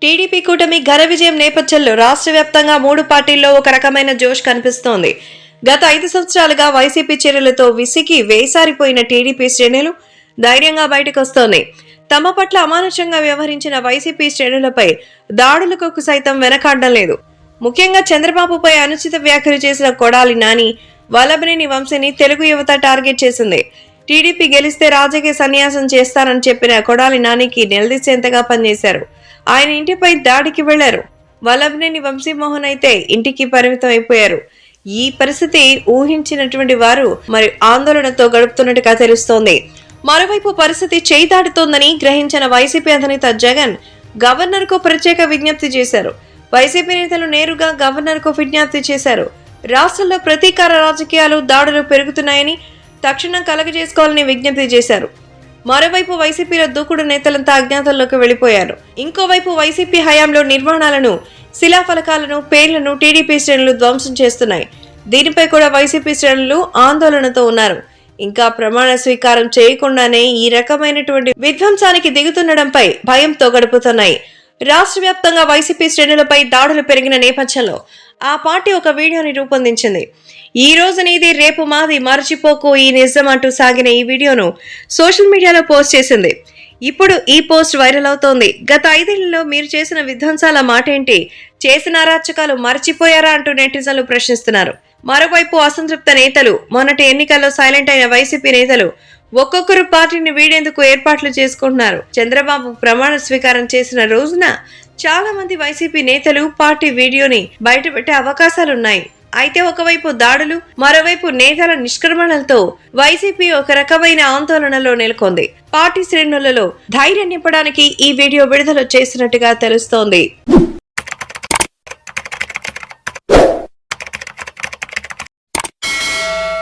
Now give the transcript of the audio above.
TDP కూటమి ఘన విజయం నేపథ్యంలో రాష్ట్ర వ్యాప్తంగా 3 పార్టీల్లో ఒక రకమైన జోష్ కనిపిస్తోంది. గత 5 సంవత్సరాలుగా వైసీపీ చర్యలతో విసిగి వేసారిపోయిన టీడీపీ శ్రేణులు ధైర్యంగా బయటకొస్తోంది. తమ పట్ల అమానుషంగా వ్యవహరించిన వైసీపీ శ్రేణులపై దాడులకు సైతం వెనకాడడం లేదు. ముఖ్యంగా చంద్రబాబుపై అనుచిత వ్యాఖ్యలు చేసిన కొడాలి నాని, వల్లభనేని వంశీని తెలుగు యువత టార్గెట్ చేసింది. టీడీపీ గెలిస్తే రాజకీయ సన్యాసం చేస్తారని చెప్పిన కొడాలి నానికి నిలదీసేంతగా పనిచేశారు. ఆయన ఇంటిపై దాడికి వెళ్లారు. వల్లభనేని వంశీమోహన్ అయితే ఇంటికి పరిమితం అయిపోయారు. ఈ పరిస్థితి ఊహించినటువంటి వారు మరి ఆందోళనతో గడుపుతున్నట్టుగా తెలుస్తోంది. మరోవైపు పరిస్థితి చేయి దాటుతోందని గ్రహించిన వైసీపీ అధినేత జగన్ గవర్నర్ కు ప్రత్యేక విజ్ఞప్తి చేశారు. వైసీపీ నేతలు నేరుగా గవర్నర్ కు విజ్ఞప్తి చేశారు. రాష్ట్రంలో ప్రతీకార రాజకీయాలు, దాడులు పెరుగుతున్నాయని తక్షణం కలగజేసుకోవాలని విజ్ఞప్తి చేశారు. మరోవైపు వైసీపీలో దూకుడు నేతలంతా అజ్ఞాతంలోకి వెళ్లిపోయారు. ఇంకోవైపు వైసీపీ హయాంలో నిర్మాణాలను, శిలాఫలకాలను, పేర్లను టీడీపీ శ్రేణులు ధ్వంసం చేస్తున్నాయి. దీనిపై కూడా వైసీపీ శ్రేణులు ఆందోళనతో ఉన్నారు. ఇంకా ప్రమాణ స్వీకారం చేయకుండానే ఈ రకమైనటువంటి విధ్వంసానికి దిగుతుండడంపై భయంతో గడుపుతున్నాయి. రాష్ట్ర వ్యాప్తంగా వైసీపీ శ్రేణులపై దాడులు పెరిగిన నేపథ్యంలో ఆ పార్టీ ఒక వీడియోని రూపొందించింది. ఈ రోజు నీది, రేపు మాది, మర్చిపోకు ఈ నిజం అంటూ సాగిన ఈ వీడియోను సోషల్ మీడియాలో పోస్ట్ చేసింది. ఇప్పుడు ఈ పోస్ట్ వైరల్ అవుతోంది. గత 5 ఏళ్లలో మీరు చేసిన విధ్వంసాల మాటేంటి, చేసిన అరాచకాలు మర్చిపోయారా అంటూ నెటిజన్లు ప్రశ్నిస్తున్నారు. మరోవైపు అసంతృప్త నేతలు, మొన్నటి ఎన్నికల్లో సైలెంట్ అయిన వైసీపీ నేతలు ఒక్కొక్కరు పార్టీని వీడేందుకు ఏర్పాట్లు చేసుకుంటున్నారు. చంద్రబాబు ప్రమాణ స్వీకారం చేసిన రోజున చాలా మంది వైసీపీ నేతలు పార్టీ వీడియోని బయటపెట్టే అవకాశాలున్నాయి. అయితే ఒకవైపు దాడులు, మరోవైపు నేతల నిష్క్రమణలతో వైసీపీ ఒక రకమైన ఆందోళనలో నెలకొంది. పార్టీ శ్రేణులలో ధైర్యం నింపడానికి ఈ వీడియో విడుదల చేసినట్టుగా తెలుస్తోంది.